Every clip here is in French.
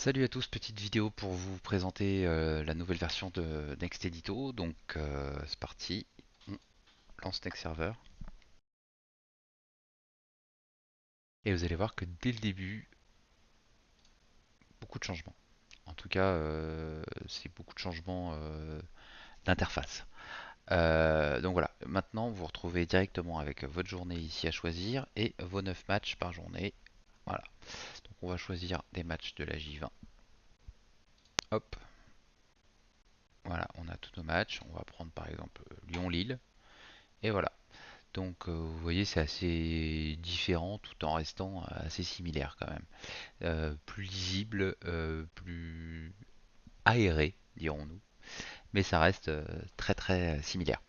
Salut à tous, petite vidéo pour vous présenter la nouvelle version de Next Edito. Donc c'est parti, on lance Next Server et vous allez voir que dès le début, beaucoup de changements. En tout cas, c'est beaucoup de changements d'interface. Donc voilà, maintenant vous vous retrouvez directement avec votre journée ici à choisir et vos 9 matchs par journée. Voilà, donc on va choisir des matchs de la J20. Hop, voilà, on a tous nos matchs. On va prendre par exemple Lyon-Lille. Et voilà. Donc vous voyez, c'est assez différent tout en restant assez similaire quand même. Plus lisible, plus aéré, dirons-nous, mais ça reste très très similaire.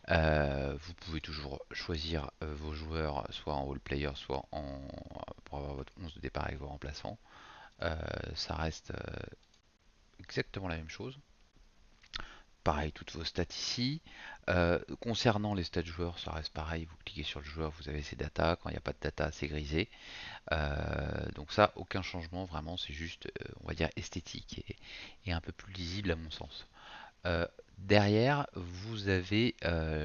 Vous pouvez toujours choisir vos joueurs soit en all player, soit pour avoir votre 11 de départ avec vos remplaçants. Euh, Ça reste exactement la même chose. Pareil, toutes vos stats ici. Concernant les stats joueurs, ça reste pareil. Vous cliquez sur le joueur, vous avez ses datas. Quand il n'y a pas de data, c'est grisé. Donc ça, aucun changement vraiment. C'est juste, on va dire, esthétique et un peu plus lisible à mon sens. Euh, Derrière, vous avez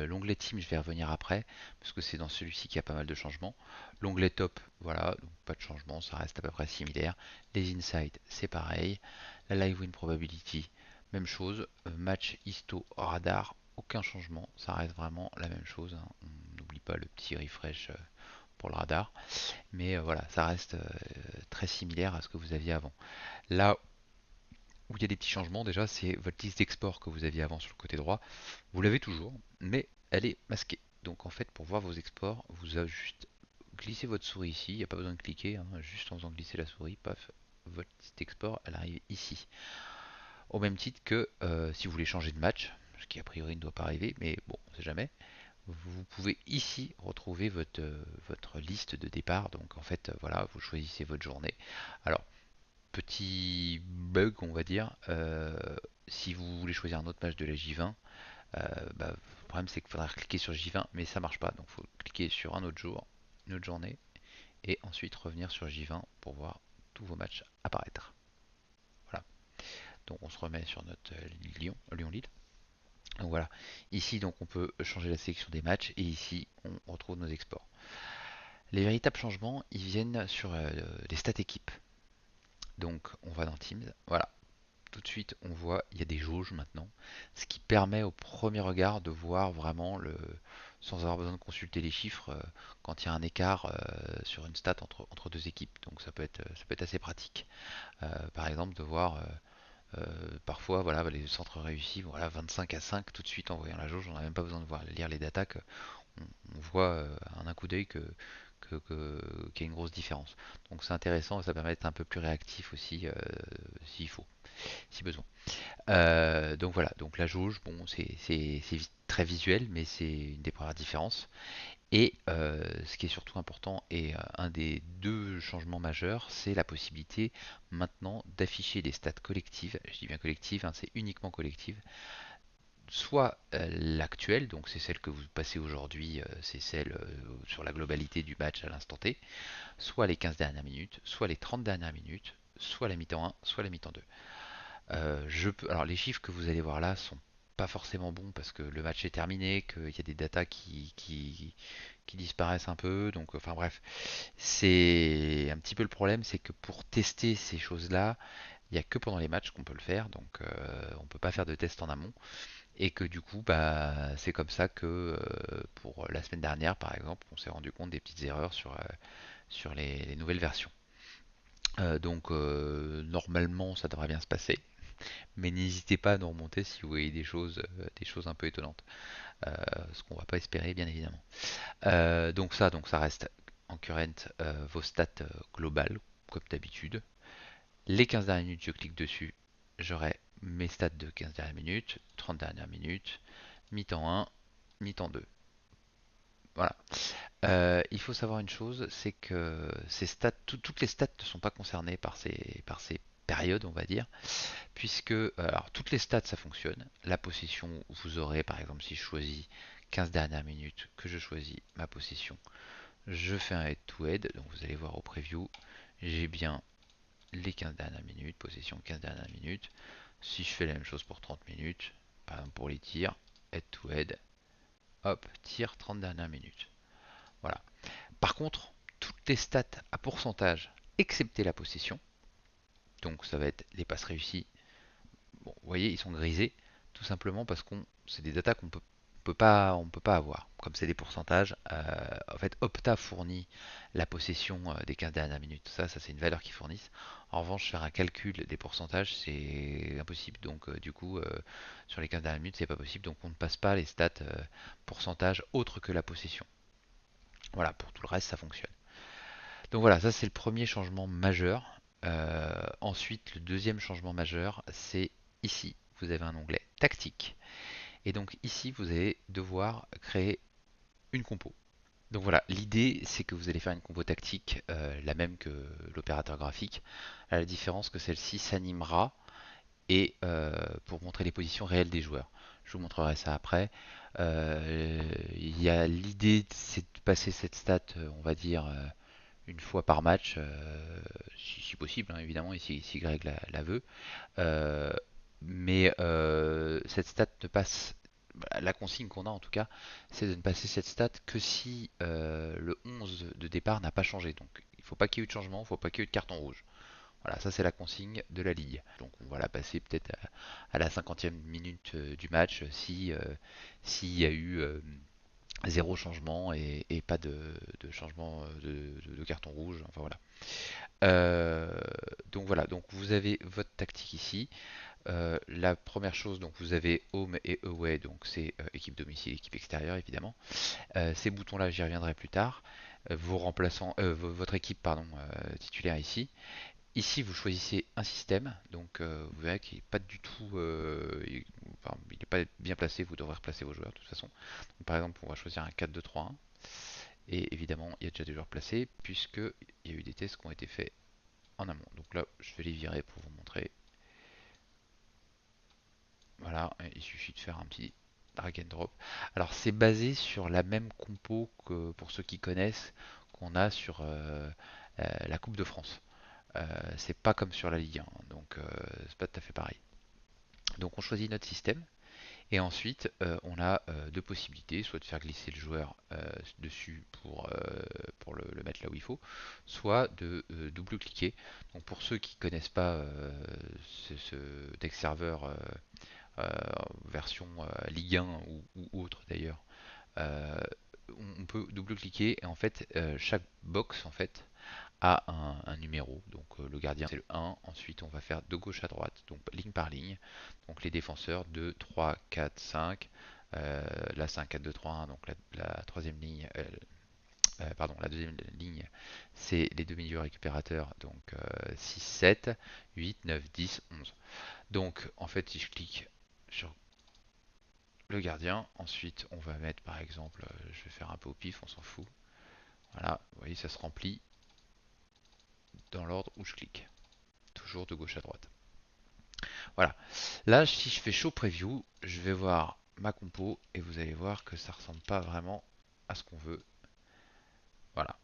l'onglet Team. Je vais y revenir après parce que c'est dans celui-ci qu'il y a pas mal de changements. L'onglet Top, voilà, donc pas de changement. Ça reste à peu près similaire. Les Insights, c'est pareil. La Live Win Probability, même chose. Match Histo Radar, aucun changement. Ça reste vraiment la même chose, hein. On n'oublie pas le petit refresh pour le radar. Mais voilà, ça reste très similaire à ce que vous aviez avant. Là où il y a des petits changements, déjà, c'est votre liste d'export que vous aviez avant sur le côté droit. Vous l'avez toujours, mais elle est masquée. Donc en fait, pour voir vos exports, vous avez juste glissé votre souris ici. Il n'y a pas besoin de cliquer, hein, juste en faisant glisser la souris, paf, votre liste d'export, elle arrive ici. Au même titre que si vous voulez changer de match, ce qui a priori ne doit pas arriver, mais bon, on sait jamais. Vous pouvez ici retrouver votre liste de départ. Donc en fait, voilà, vous choisissez votre journée. Alors, petit bug, on va dire, si vous voulez choisir un autre match de la J20, bah, le problème c'est qu'il faudra cliquer sur J20, mais ça marche pas. Donc il faut cliquer sur un autre jour, une autre journée, et ensuite revenir sur J20 pour voir tous vos matchs apparaître. Voilà. Donc on se remet sur notre Lyon-Lille. Donc voilà. Ici donc on peut changer la sélection des matchs et ici on retrouve nos exports. Les véritables changements, ils viennent sur les stats équipes. Donc on va dans Teams, voilà. Tout de suite, on voit il y a des jauges maintenant, ce qui permet au premier regard de voir vraiment sans avoir besoin de consulter les chiffres quand il y a un écart sur une stat entre deux équipes. Donc ça peut être assez pratique. Par exemple, de voir parfois voilà les centres réussis, voilà 25 à 5 tout de suite en voyant la jauge, on n'a même pas besoin de voir lire les datas, on voit en un coup d'œil qu'il y a une grosse différence. Donc c'est intéressant et ça permet d'être un peu plus réactif aussi s'il faut, si besoin. Donc voilà, donc la jauge, bon, c'est très visuel, mais c'est une des premières différences. Et ce qui est surtout important et un des deux changements majeurs, c'est la possibilité maintenant d'afficher des stats collectives. Je dis bien collectives, hein, c'est uniquement collective. Soit l'actuelle, donc c'est celle que vous passez aujourd'hui, c'est celle sur la globalité du match à l'instant T, soit les 15 dernières minutes, soit les 30 dernières minutes, soit la mi-temps 1, soit la mi-temps 2. Alors les chiffres que vous allez voir là sont pas forcément bons parce que le match est terminé, qu'il y a des datas qui disparaissent un peu. Donc, enfin bref, c'est un petit peu le problème, c'est que pour tester ces choses-là, il n'y a que pendant les matchs qu'on peut le faire. Donc, on peut pas faire de test en amont. Et que du coup, bah, c'est comme ça que pour la semaine dernière, par exemple, on s'est rendu compte des petites erreurs sur les nouvelles versions. Donc, normalement, ça devrait bien se passer. Mais n'hésitez pas à nous remonter si vous voyez des choses un peu étonnantes. Ce qu'on va pas espérer, bien évidemment. Donc ça reste en current vos stats globales, comme d'habitude. Les 15 dernières minutes, je clique dessus, j'aurai mes stats de 15 dernières minutes, 30 dernières minutes, mi-temps 1, mi-temps 2. Voilà. Il faut savoir une chose, c'est que ces stats, toutes les stats ne sont pas concernées par ces périodes, on va dire. Puisque alors toutes les stats ça fonctionne. La possession, vous aurez par exemple si je choisis 15 dernières minutes, que je choisis ma possession, je fais un head to head, donc vous allez voir au preview, j'ai bien les 15 dernières minutes, possession 15 dernières minutes. Si je fais la même chose pour 30 minutes, par exemple pour les tirs, head to head, hop, tir 30 dernières minutes. Voilà. Par contre, toutes les stats à pourcentage, excepté la possession, donc ça va être les passes réussies, bon, vous voyez, ils sont grisés, tout simplement parce qu'on c'est des datas on peut pas avoir. Comme c'est des pourcentages, en fait, Opta fournit la possession des 15 dernières minutes. Ça c'est une valeur qu'ils fournissent. En revanche, faire un calcul des pourcentages, c'est impossible. Donc, du coup, sur les 15 dernières minutes, c'est pas possible. Donc, on ne passe pas les stats pourcentage autres que la possession. Voilà, pour tout le reste, ça fonctionne. Donc voilà, ça c'est le premier changement majeur. Ensuite, le deuxième changement majeur, c'est ici. Vous avez un onglet tactique. Et donc ici, vous allez devoir créer une compo. Donc voilà, l'idée c'est que vous allez faire une compo tactique, la même que l'opérateur graphique, à la différence que celle-ci s'animera et pour montrer les positions réelles des joueurs. Je vous montrerai ça après. Il y a l'idée, c'est de passer cette stat, on va dire, une fois par match, si possible, hein, évidemment, si Greg la veut. Euh, mais cette stat ne passe, la consigne qu'on a en tout cas, c'est de ne passer cette stat que si le 11 de départ n'a pas changé. Donc il ne faut pas qu'il y ait eu de changement, il ne faut pas qu'il y ait eu de carton rouge. Voilà, ça c'est la consigne de la ligue. Donc on va la passer peut-être à la 50e minute du match si s'il y a eu zéro changement et pas de changement de carton rouge. Enfin voilà. Euh, donc voilà, donc vous avez votre tactique ici. La première chose, donc vous avez home et away, donc c'est équipe domicile, équipe extérieure évidemment. Ces boutons-là, j'y reviendrai plus tard. Vos remplaçants, votre équipe pardon, titulaire ici. Ici, vous choisissez un système, donc vous verrez qu'il n'est pas du tout, enfin, il n'est pas bien placé. Vous devrez replacer vos joueurs de toute façon. Donc, par exemple, on va choisir un 4-2-3-1, et évidemment, il y a déjà des joueurs placés puisque il y a eu des tests qui ont été faits en amont. Donc là, je vais les virer pour vous montrer. Voilà, il suffit de faire un petit drag and drop. Alors c'est basé sur la même compo que pour ceux qui connaissent qu'on a sur la Coupe de France. C'est pas comme sur la Ligue 1, donc c'est pas tout à fait pareil. Donc on choisit notre système et ensuite on a deux possibilités, soit de faire glisser le joueur dessus pour le mettre là où il faut, soit de double-cliquer. Donc pour ceux qui connaissent pas ce deck serveur euh, version Ligue 1 ou autre d'ailleurs, euh, on peut double-cliquer et en fait chaque box en fait a un numéro. Donc le gardien c'est le 1, ensuite on va faire de gauche à droite, donc ligne par ligne. Donc les défenseurs 2, 3, 4, 5. Là c'est un 4, 2, 3, 1, donc la troisième ligne, pardon, la deuxième ligne c'est les deux milieux récupérateurs, donc 6, 7, 8, 9, 10, 11. Donc en fait si je clique sur le gardien, ensuite on va mettre par exemple, je vais faire un peu au pif, on s'en fout. Voilà, vous voyez ça se remplit dans l'ordre où je clique, toujours de gauche à droite. Voilà. Là, si je fais show preview, je vais voir ma compo et vous allez voir que ça ressemble pas vraiment à ce qu'on veut. Voilà.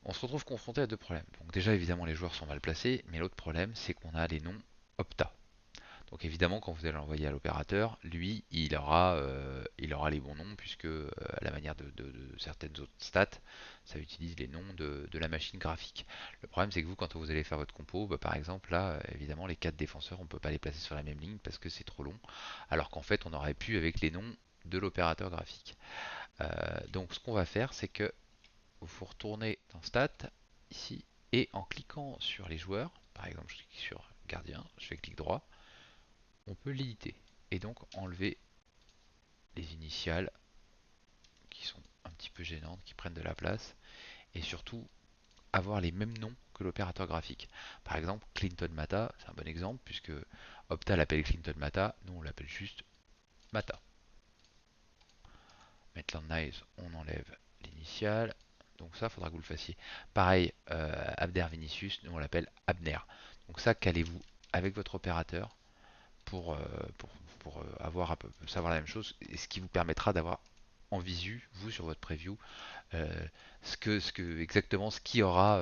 On se retrouve confronté à deux problèmes. Donc déjà, évidemment, les joueurs sont mal placés, mais l'autre problème, c'est qu'on a les noms Opta. Donc évidemment, quand vous allez l'envoyer à l'opérateur, lui, il aura les bons noms, puisque à la manière de certaines autres stats, ça utilise les noms de la machine graphique. Le problème, c'est que vous, quand vous allez faire votre compo, bah, par exemple, là, évidemment, les quatre défenseurs, on ne peut pas les placer sur la même ligne parce que c'est trop long, alors qu'en fait, on aurait pu avec les noms de l'opérateur graphique. Donc ce qu'on va faire, c'est que vous retournez dans Stats, ici, et en cliquant sur les joueurs, par exemple, je clique sur gardien, je fais clic droit, on peut l'éditer et donc enlever les initiales qui sont un petit peu gênantes, qui prennent de la place et surtout avoir les mêmes noms que l'opérateur graphique. Par exemple, Clinton Mata, c'est un bon exemple puisque Opta l'appelle Clinton Mata, nous on l'appelle juste Mata. Maitland Nice, on enlève l'initiale. Donc ça, faudra que vous le fassiez. Pareil, Abder Vinicius, nous on l'appelle Abner. Donc ça, calez-vous avec votre opérateur pour, pour avoir savoir la même chose, et ce qui vous permettra d'avoir en visu, vous sur votre preview, euh, exactement ce qu'il y aura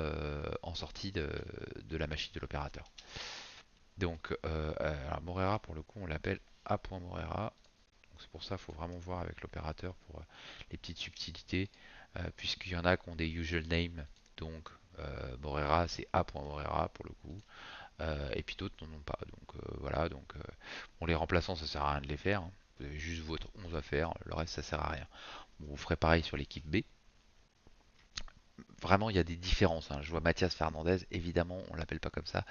en sortie de la machine de l'opérateur. Donc, alors Morera, pour le coup, on l'appelle A.Morera. Donc c'est pour ça qu'il faut vraiment voir avec l'opérateur pour les petites subtilités, puisqu'il y en a qui ont des usual names. Donc, Morera, c'est A.Morera pour le coup. Et puis d'autres n'en ont pas. Donc voilà, donc bon, les remplaçants, ça sert à rien de les faire, hein. Vous avez juste votre 11 à faire, le reste ça sert à rien. Bon, vous ferez pareil sur l'équipe B. Vraiment, il y a des différences, hein. Je vois Mathias Fernandez, évidemment, on l'appelle pas comme ça,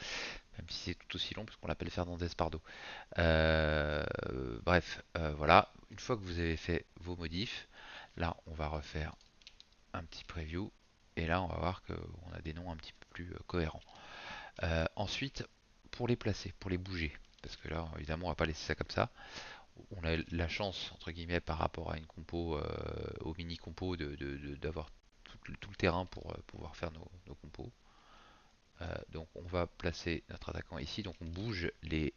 même si c'est tout aussi long, puisqu'on l'appelle Fernandez Pardo. Euh, Bref, voilà. Une fois que vous avez fait vos modifs, là, on va refaire un petit preview. Et là, on va voir qu'on a des noms un petit peu plus cohérents. Ensuite, pour les placer, pour les bouger, parce que là, évidemment, on va pas laisser ça comme ça. On a la chance, entre guillemets, par rapport à une compo, au mini compo, d'avoir tout le terrain pour pouvoir faire nos compos. Donc on va placer notre attaquant ici. Donc on bouge les,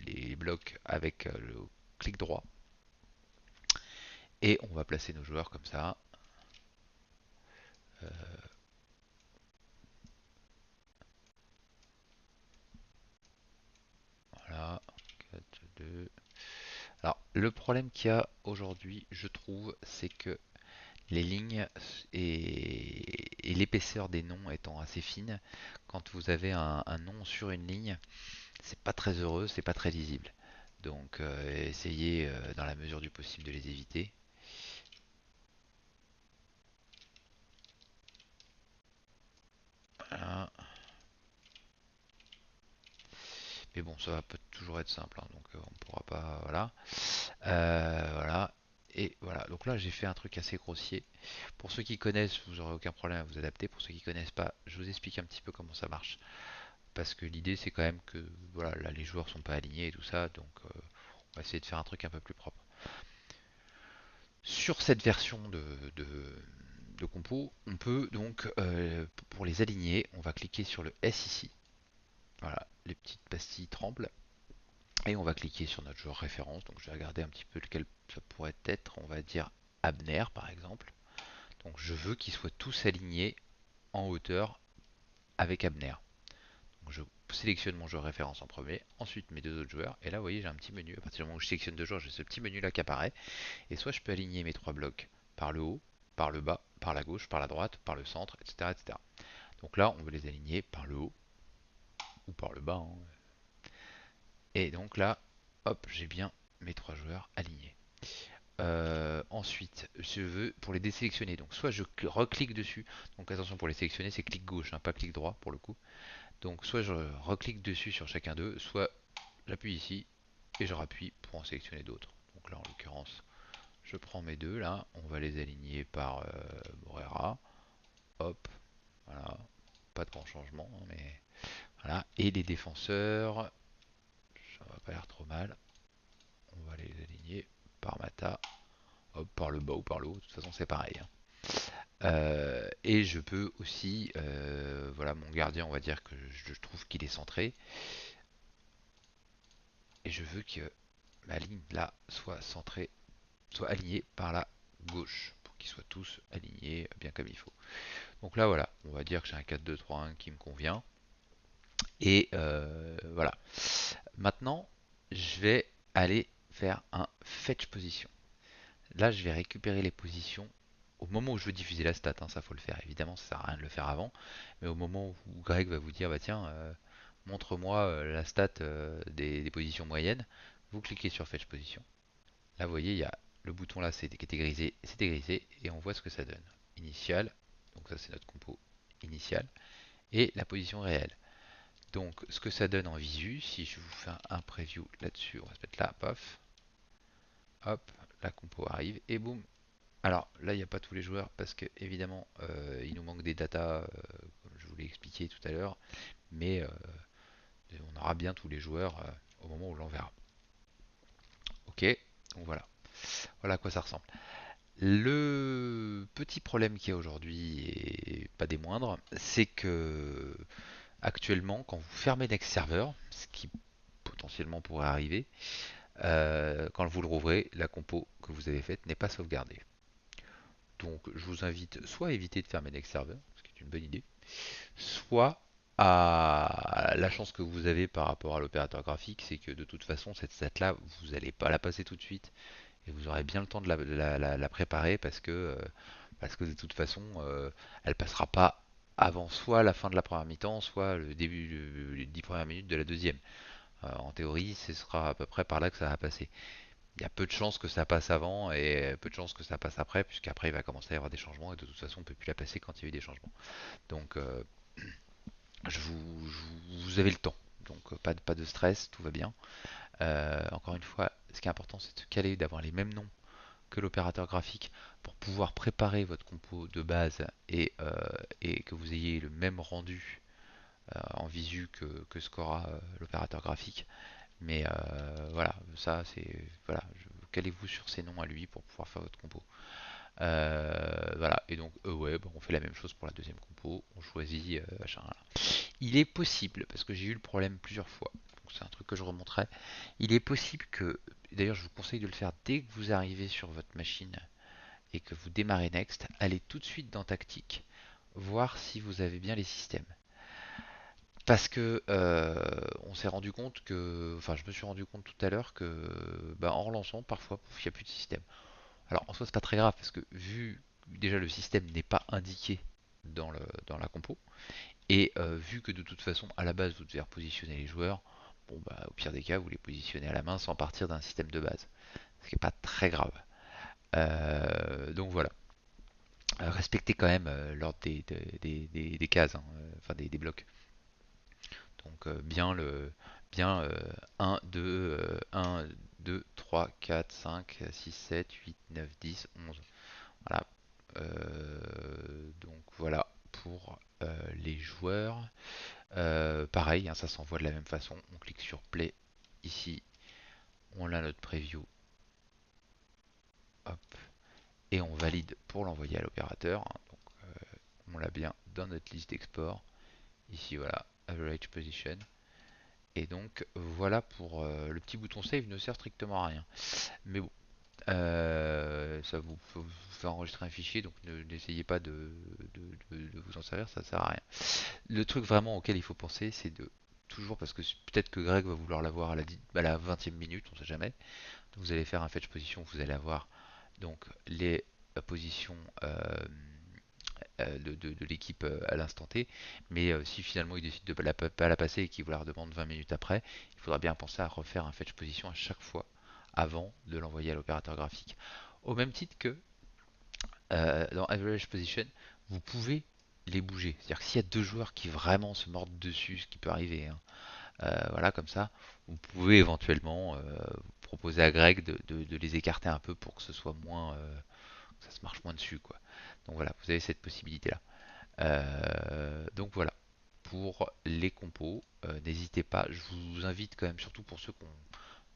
les blocs avec le clic droit. Et on va placer nos joueurs comme ça. Voilà. 4, 2. Alors le problème qu'il y a aujourd'hui, je trouve, c'est que les lignes et l'épaisseur des noms étant assez fine, quand vous avez un nom sur une ligne, c'est pas très heureux, c'est pas très lisible. Donc essayez dans la mesure du possible de les éviter. Voilà. Mais bon, ça va peut toujours être simple, hein, donc on pourra pas. Voilà. Voilà. Et voilà. Donc là, j'ai fait un truc assez grossier. Pour ceux qui connaissent, vous aurez aucun problème à vous adapter. Pour ceux qui connaissent pas, je vous explique un petit peu comment ça marche. Parce que l'idée, c'est quand même que voilà, là, les joueurs sont pas alignés et tout ça, donc on va essayer de faire un truc un peu plus propre. Sur cette version de compo, on peut donc, pour les aligner, on va cliquer sur le S ici. Voilà, les petites pastilles tremblent. Et on va cliquer sur notre joueur référence. Donc je vais regarder un petit peu lequel ça pourrait être. On va dire Abner par exemple. Donc je veux qu'ils soient tous alignés en hauteur avec Abner. Donc je sélectionne mon joueur référence en premier, ensuite mes deux autres joueurs. Et là vous voyez j'ai un petit menu. À partir du moment où je sélectionne deux joueurs, j'ai ce petit menu là qui apparaît. Et soit je peux aligner mes trois blocs par le haut, par le bas, par la gauche, par la droite, par le centre, etc. etc. Donc là on veut les aligner par le haut ou par le bas, hein. Et donc là, hop, j'ai bien mes trois joueurs alignés. Ensuite, je veux pour les désélectionner. Donc, soit je reclique dessus. Donc, attention pour les sélectionner, c'est clic gauche, hein, pas clic droit pour le coup. Donc, soit je reclique dessus sur chacun d'eux, soit j'appuie ici et je rappuie pour en sélectionner d'autres. Donc là, en l'occurrence, je prends mes deux là. On va les aligner par Morera. Hop, voilà. Pas de grand changement, hein, mais voilà. Et les défenseurs, ça va pas l'air trop mal. On va les aligner par Mata. Hop, par le bas ou par le haut. De toute façon, c'est pareil, hein. Et je peux aussi, voilà, mon gardien, on va dire que je trouve qu'il est centré. Et je veux que ma ligne là soit centrée, soit alignée par la gauche. Pour qu'ils soient tous alignés bien comme il faut. Donc là, voilà, on va dire que j'ai un 4-2-3-1 qui me convient. Et voilà. Maintenant, je vais aller faire un fetch position. Là, je vais récupérer les positions au moment où je veux diffuser la stat, hein, ça faut le faire évidemment, ça sert à rien de le faire avant, mais au moment où Greg va vous dire bah tiens, montre-moi la stat des positions moyennes, vous cliquez sur Fetch Position. Là vous voyez il y a le bouton là c'est grisé et on voit ce que ça donne. Initial, donc ça c'est notre compo initial, et la position réelle. Donc ce que ça donne en visu, si je vous fais un preview là-dessus, on va se mettre là, paf, hop, la compo arrive et boum, alors là, il n'y a pas tous les joueurs parce que évidemment, il nous manque des datas, comme je vous l'ai expliqué tout à l'heure, mais on aura bien tous les joueurs au moment où l'on verra. Ok, donc voilà, voilà à quoi ça ressemble. Le petit problème qu'il y a aujourd'hui, et pas des moindres, c'est que actuellement, quand vous fermez Next Server, ce qui potentiellement pourrait arriver, Quand vous le rouvrez, la compo que vous avez faite n'est pas sauvegardée. Donc je vous invite soit à éviter de fermer Next Server, ce qui est une bonne idée, soit à la chance que vous avez par rapport à l'opérateur graphique, c'est que de toute façon cette stat-là, vous n'allez pas la passer tout de suite et vous aurez bien le temps de la préparer parce que de toute façon, elle passera pas avant soit la fin de la première mi-temps, soit le début, les 10 premières minutes de la deuxième. En théorie, ce sera à peu près par là que ça va passer. Il y a peu de chances que ça passe avant et peu de chances que ça passe après, puisqu'après il va commencer à y avoir des changements et de toute façon on ne peut plus la passer quand il y a eu des changements. Donc vous avez le temps. Donc pas de stress, tout va bien. Encore une fois, ce qui est important c'est de se caler, d'avoir les mêmes noms que l'opérateur graphique pour pouvoir préparer votre compo de base et que vous ayez le même rendu en visu que ce qu'aura l'opérateur graphique. Mais voilà, ça c'est voilà, calez-vous sur ces noms à lui pour pouvoir faire votre compo. Voilà, et donc ouais, bon, on fait la même chose pour la deuxième compo, on choisit machin. Voilà. Il est possible, parce que j'ai eu le problème plusieurs fois, donc c'est un truc que je remonterai. Il est possible que, d'ailleurs je vous conseille de le faire dès que vous arrivez sur votre machine et que vous démarrez Next, allez tout de suite dans Tactique, voir si vous avez bien les systèmes. Parce que on s'est rendu compte que, enfin je me suis rendu compte tout à l'heure que bah, en relançant parfois il n'y a plus de système. Alors en soi c'est pas très grave parce que vu déjà le système n'est pas indiqué dans la compo et vu que de toute façon à la base vous devez repositionner les joueurs, bon bah au pire des cas vous les positionnez à la main sans partir d'un système de base, ce qui n'est pas très grave. Donc voilà. Respectez quand même l'ordre des cases, hein, enfin des blocs. Donc bien 1, 2, 1, 2, 3, 4, 5, 6, 7, 8, 9, 10, 11. Voilà. Donc voilà pour les joueurs. Pareil, hein, ça s'envoie de la même façon. On clique sur Play ici. On a notre preview. Hop. Et on valide pour l'envoyer à l'opérateur, hein. Donc on l'a bien dans notre liste d'export. Ici voilà, Average Position. Et donc voilà pour le petit bouton save ne sert strictement à rien. Mais bon, ça vous fait enregistrer un fichier, donc n'essayez pas de vous en servir, ça sert à rien. Le truc vraiment auquel il faut penser, c'est de toujours, parce que peut-être que Greg va vouloir l'avoir à la 20e minute, on sait jamais. Donc vous allez faire un fetch position, vous allez avoir donc les positions de l'équipe à l'instant T. Mais si finalement il décide de pas la passer et qu'il vous la redemande 20 minutes après, il faudra bien penser à refaire un fetch position à chaque fois avant de l'envoyer à l'opérateur graphique. Au même titre que dans Average Position, vous pouvez les bouger. C'est-à-dire que s'il y a deux joueurs qui vraiment se mordent dessus, ce qui peut arriver, hein, voilà comme ça, vous pouvez éventuellement proposer à Greg de les écarter un peu pour que ce soit moins, que ça se marche moins dessus, quoi. Donc voilà, vous avez cette possibilité-là. Donc voilà, pour les compos, n'hésitez pas, je vous invite quand même, surtout pour ceux qui n'ont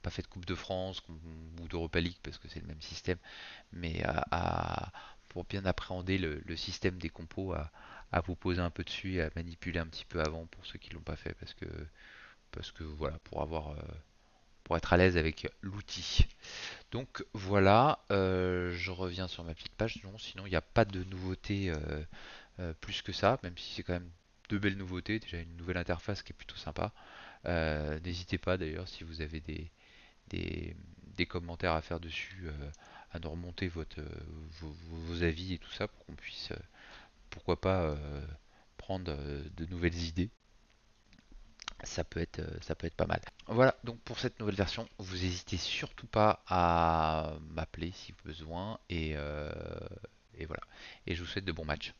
pas fait de Coupe de France ou d'Europa League, parce que c'est le même système, mais pour bien appréhender le système des compos, à vous poser un peu dessus et à manipuler un petit peu avant pour ceux qui l'ont pas fait, parce que voilà, pour être à l'aise avec l'outil. Donc voilà, je reviens sur ma petite page. Non, sinon il n'y a pas de nouveauté plus que ça, même si c'est quand même deux belles nouveautés. Déjà une nouvelle interface qui est plutôt sympa. N'hésitez pas d'ailleurs si vous avez des, des commentaires à faire dessus, à nous remonter vos avis et tout ça pour qu'on puisse, pourquoi pas, prendre de nouvelles idées. Ça peut être pas mal. Voilà, donc pour cette nouvelle version, vous n'hésitez surtout pas à m'appeler si besoin et voilà. Et je vous souhaite de bons matchs.